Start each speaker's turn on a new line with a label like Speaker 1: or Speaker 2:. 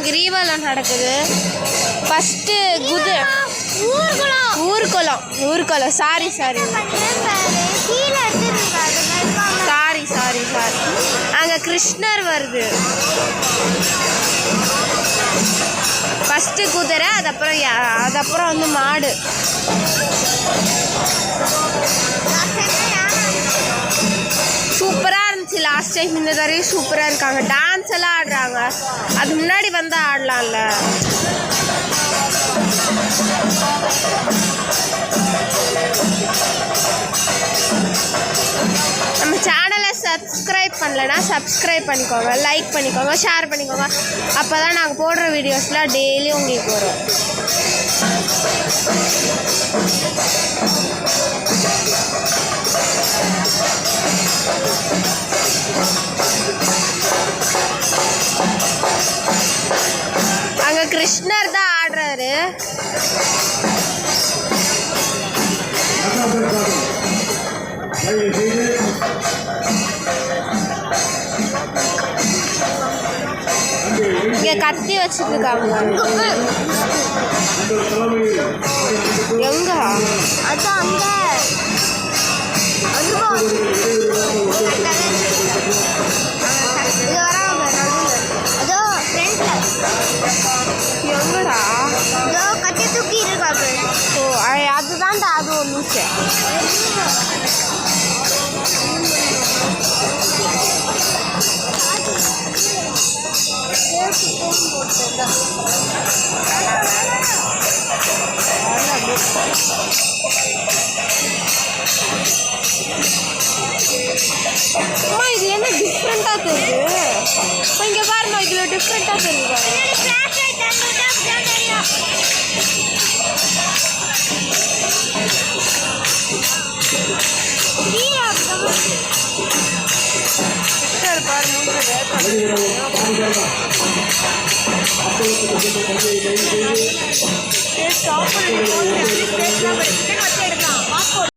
Speaker 1: கிரிவலம் நடக்குது. First ஊர்குளம் sorry அங்க கிருஷ்ணர் வருது. ஃபர்ஸ்ட் குதிரை, அதப்புறம் வந்து மாடு. சூப்பரா இருந்துச்சு லாஸ்ட் டைம். இந்த தடவை சூப்பரா இருக்காங்க. டான்ஸ் எல்லாம் ஆடுறாங்க. அது முன்னாடி வந்து ஆடலாம்ல. நம்ம சேனலை சப்ஸ்கிரைப் பண்ணலைன்னா சப்ஸ்கிரைப் பண்ணிக்கோங்க, லைக் பண்ணிக்கோங்க, ஷேர் பண்ணிக்கோங்க. அப்போ தான் நாங்கள் போடுற வீடியோஸ்லாம் டெய்லி உங்களுக்கு வரும். அங்கே கிருஷ்ணர் தான் ஆடுறாரு. இங்க கத்தி வச்சுட்டு இருக்காங்க. எங்க? அதான் அங்க. எங்கடா? கத்தி தூக்கி இருக்காங்க. ஓ, அதுதான் அது ஒரு நிமிஷம். இது என்ன டிஃப்ரெண்டா தெரியுது? இங்க பாருங்க, இதுல டிஃப்ரெண்டா தெரியுது. பாருங்க